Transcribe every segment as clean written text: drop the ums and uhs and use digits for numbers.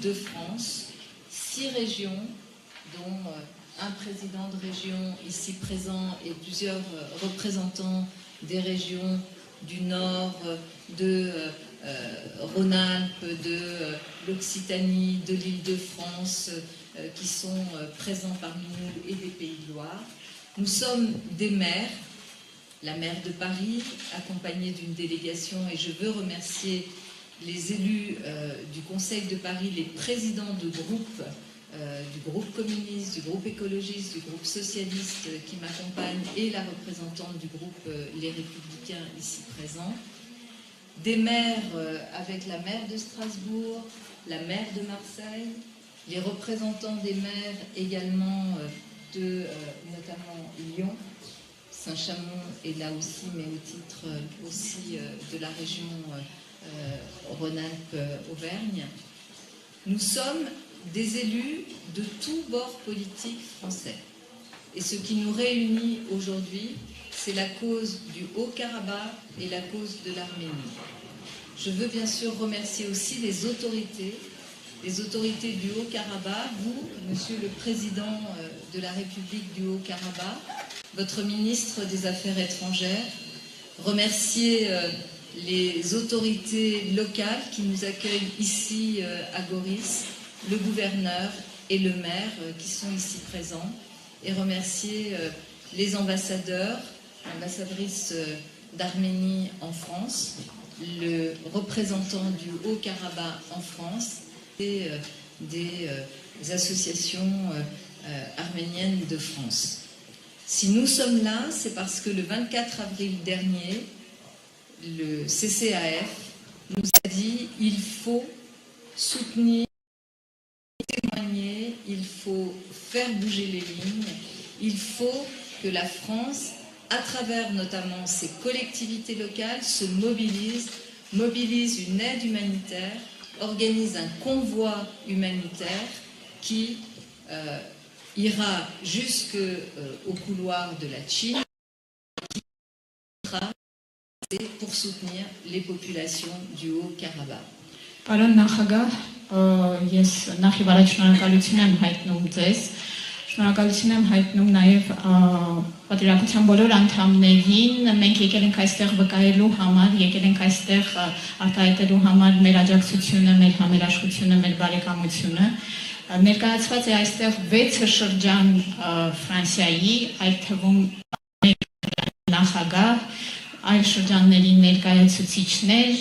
l'Île-de-France, 6 régions, dont un président de région ici présent et plusieurs représentants des régions du Nord, de Rhône-Alpes, de l'Occitanie, de l'Île-de-France, qui sont présents parmi nous et des Pays de Loire. Nous sommes des maires, la maire de Paris, accompagnée d'une délégation, et je veux remercier les élus du Conseil de Paris, les présidents de groupes, du groupe communiste, du groupe écologiste, du groupe socialiste qui m'accompagnent et la représentante du groupe Les Républicains ici présents. Des maires avec la maire de Strasbourg, la maire de Marseille, les représentants des maires également de notamment Lyon, Saint-Chamond est là aussi, mais au titre aussi de la région Rhône-Alpes-Auvergne. Nous sommes des élus de tous bords politiques français. Et ce qui nous réunit aujourd'hui, c'est la cause du Haut-Karabakh et la cause de l'Arménie. Je veux bien sûr remercier aussi les autorités du Haut-Karabakh, vous, Monsieur le Président de la République du Haut-Karabakh, votre ministre des Affaires étrangères, remercier les autorités locales qui nous accueillent ici à Goris, le gouverneur et le maire qui sont ici présents, et remercier les ambassadeurs, l'ambassadrice d'Arménie en France, le représentant du Haut-Karabakh en France et des associations arméniennes de France. Si nous sommes là, c'est parce que le 24 avril dernier, le CCAF nous a dit il faut soutenir, témoigner, il faut faire bouger les lignes, il faut que la France, à travers notamment ses collectivités locales, se mobilise une aide humanitaire, organise un convoi humanitaire qui ira jusqu'au couloir de la Chine pour soutenir les populations du Haut-Karabakh. Պարոն նախագահ, ես նախ եւ առաջ շնորհակալություն եմ հայտնում ձեզ, շնորհակալություն եմ հայտնում նաեւ պատվիրակության բոլոր անդամներին, մենք եկել ենք այստեղ վկայելու համար, եկել ենք այստեղ արտահայտելու համար մեր աջակցությունը, մեր համերաշխությունը, մեր բարեկամությունը։ Ներկայացված է այստեղ 6 շրջան Ֆրանսիայի, այդ թվում նախագահ, այլ շրջանների ներկայացուցիչներ,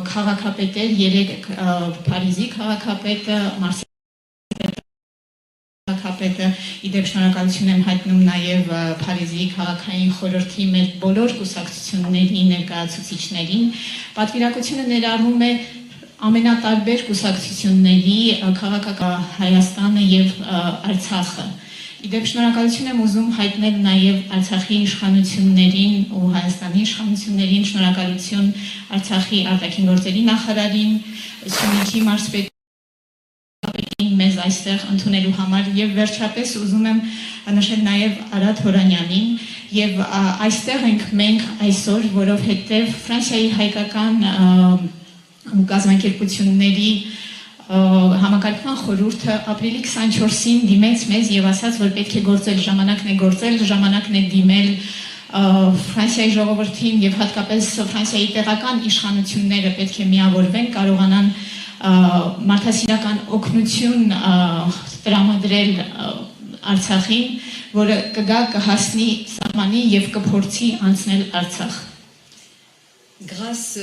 քաղաքապետեր, 3 Փարիզի քաղաքապետը, Մարսելի քաղաքապետը, իդեպ շնորհակալություն եմ հայտնում նաև Փարիզի քաղաքային խորհրդի մեր բոլոր կուսակցությունների ներկայացուցիչներին։ Պատվիրակությունը ներառում է ամենատարբեր կուսակցությունների քաղաքական Հայաստանը եւ Արցախը։ Իդեպ շնորհակալություն եմ ուզում հայտնել նաև Արցախի իշխանություններին ու Հայաստանի իշխանություններին, շնորհակալություն Արցախի արտաքին գործերի նախարարին, Սյունիքի մարզպետին մեզ այստեղ ընդունելու համար եւ վերջապես ուզում եմ նշել նաև Արադ Հորանյանին եւ այստեղ ենք մենք այսօր, որովհետեւ Ֆրանսիայի հայկական կազմակերպությունների համակարգման խորհուրդը ապրիլի 24-ին դիմեց մեզ եւ ասաց, որ պետք է գործել, ժամանակն է դիմել Ֆրանսիայի ժողովրդին եւ հատկապես Ֆրանսիայի տեղական իշխանությունները պետք է միավորվեն, կարողանան մարդասիրական օգնություն տրամադրել Արցախին, որը կգա կհասնի սահմանի եւ կփորձի անցնել Արցախ։ Grâce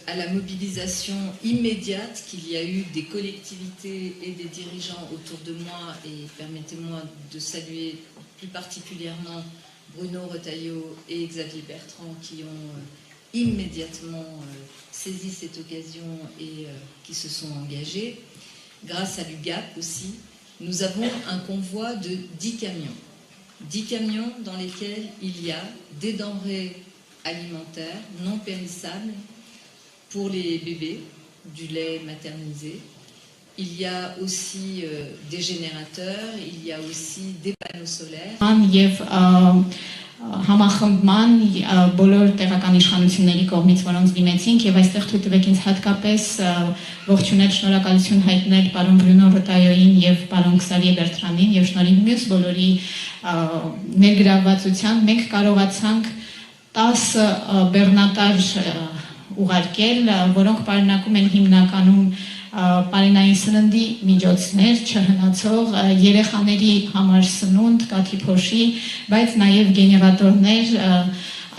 à la mobilisation immédiate qu'il y a eu des collectivités et des dirigeants autour de moi, et permettez-moi de saluer plus particulièrement Bruno Retailleau et Xavier Bertrand qui ont immédiatement saisi cette occasion et qui se sont engagés, grâce à l'UGAP aussi, nous avons un convoi de 10 camions. 10 camions dans lesquels il y a des denrées alimentaires non périssables pour les bébés, du lait maternisé. Il y a aussi des générateurs, il y a aussi des panneaux solaires. համախմբման բոլոր տեղական իշխանությունների կողմից, որոնց դիմեցինք, եւ այստեղ թույլ տվեք ինձ հատկապես ողջունել, շնորհակալություն հայտնել պարոն Բրունո Ռոտայոյին եւ պարոն Քսավիե Բերտրանին եւ շնորհիվ մյուս բոլորի ներգրավվածության մենք կարողացանք 10 բեռնատար ուղարկել, որոնք պարունակում են հիմնականում Պարենային սննդի միջոցներ, չհնացող երեխաների համար սնունդ, կաթի փոշի, բայց նաև գեներատորներ,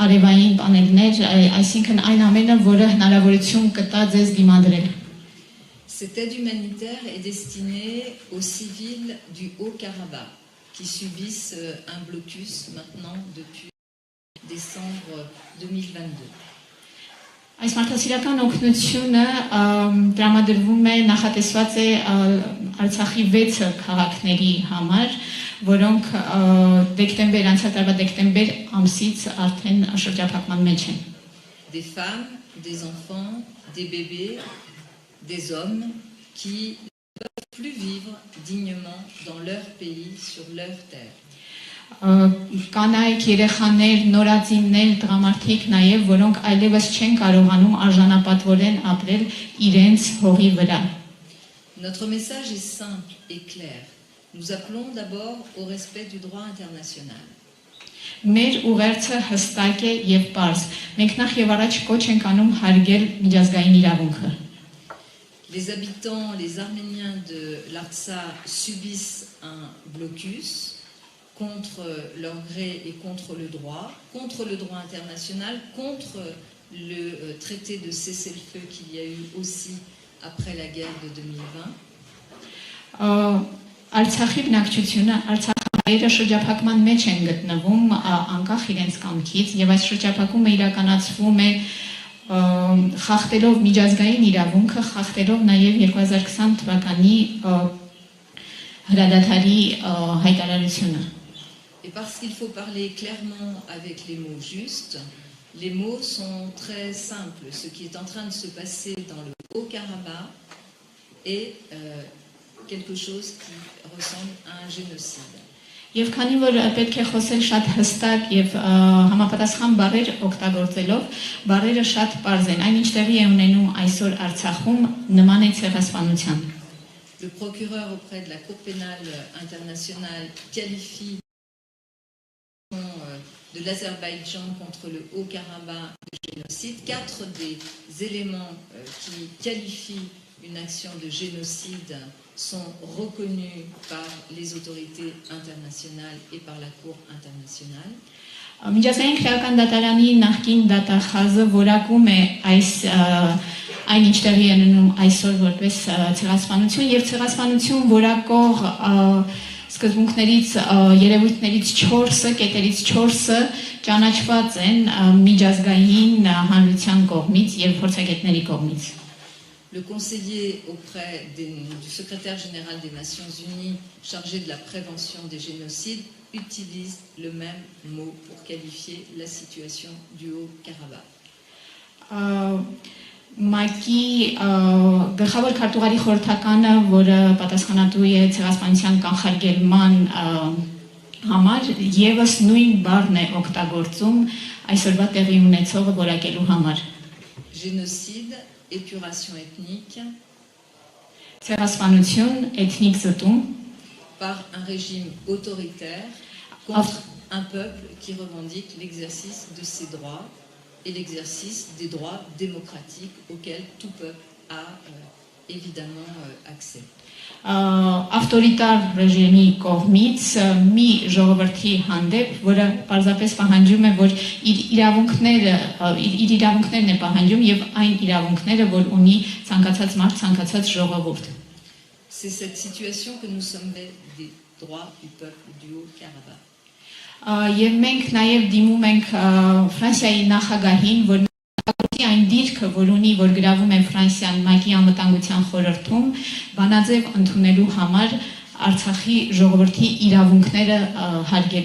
արևային պանելներ, այսինքն այն ամենը, որը հնարավորություն կտա ձեզ դիմադրել։ Cette aide humanitaire est destinée aux civils du Haut-Karabakh qui subissent un blocus maintenant depuis décembre 2022. Այս մարդասիրական օգնությունը տրամադրվում է նախատեսված է Արցախի 6 քաղաքների համար, որոնք անցյալ տարվա դեկտեմբեր ամսից արդեն շրջափակման մեջ են։ Des femmes, des enfants, des bébés, des hommes qui ne peuvent plus vivre dignement dans leur pays, sur leur terre. Կանայք, երեխաներ, նորածիններ, տղամարդիկ նաև, որոնք այլևս չեն կարողանում արժանապատվորեն ապրել իրենց հողի վրա։ Notre message est simple et clair. Nous appelons d'abord au respect du droit international. Մեր ուղերձը հստակ է եւ պարզ։ Մենք նախ եւ առաջ կոչ ենք անում հարգել միջազգային իրավունքը։ Les habitants, les Arméniens de l'Artsakh subissent un blocus contre leur gré et contre le droit international, contre le traité de cessez-le-feu qu'il y a eu aussi après la guerre de 2020. Արցախի բնակչությունը, արցախահայերը շրջափակման մեջ են գտնվում անկախ իրենց կամքից եւ այս շրջափակումը իրականացվում է խախտելով միջազգային իրավունքը, խախտելով նաեւ 2020 թվականի հրադադարի հայտարարությունը։ Et parce qu'il faut parler clairement avec les mots justes, les mots sont très simples. Ce qui est en train de se passer dans le Haut-Karabakh est quelque chose qui ressemble à un génocide. Եվ քանի որ պետք է խոսել շատ հստակ եւ համապատասխան բառեր օգտագործելով, բառերը շատ պարզ են։ Այն ինչ տեղի է ունենում այսօր Արցախում նման է ցեղասպանության։ Le procureur auprès de la Cour pénale internationale qualifie de l'Azerbaïdjan contre le Haut-Karabakh de génocide. 4 des éléments qui qualifient une action de génocide sont reconnus par les autorités internationales et par la Cour internationale. Միջազգային քրեական դատարանի նախկին դատախազը որակում է այն ինչ տեղի է ունենում այսօր որպես ցեղասպանություն եւ ցեղասպանություն որակող սկզբունքներից երևույթներից 4-ը, կետերից 4-ը ճանաչված են միջազգային հանրության կողմից եւ փորձագետների կողմից։ Le conseiller auprès du secrétaire général des Nations Unies chargé de la prévention des génocides utilise le même mot pour qualifier la situation du Haut-Karabakh. Մակի գլխավոր քարտուղարի խորհրդականը, որը պատասխանատու է ցեղասպանության կանխարգելման համար, եւս նույն բառն է օգտագործում այսօրվա տեղի ունեցողը որակելու համար։ Génocide, épuration ethnique, ցեղասպանություն, էթնիկ զտում, par un régime autoritaire contre un peuple qui revendique l'exercice de ses droits et l'exercice des droits démocratiques auxquels tout peuple a évidemment accès. Ավտորիտար ռեժիմի կողմից մի ժողովրդի հանդեպ, որը պարզապես պահանջում է, որ իր իրավունքներն է պահանջում եւ այն իրավունքները, որ ունի ցանկացած մարդ, ցանկացած ժողովուրդ։ C'est cette situation que nous sommes des droits du peuple du Haut-Karabakh. Եվ մենք նաև դիմում ենք Ֆրանսիայի նախագահին, որ նկատի այն դիրքը, որ ունի, որ գրավում է Ֆրանսիան ՄԱԿ-ի անվտանգության խորհրդում, բանաձև ընդունելու համար Արցախի ժողովրդի իրավունքները հարգել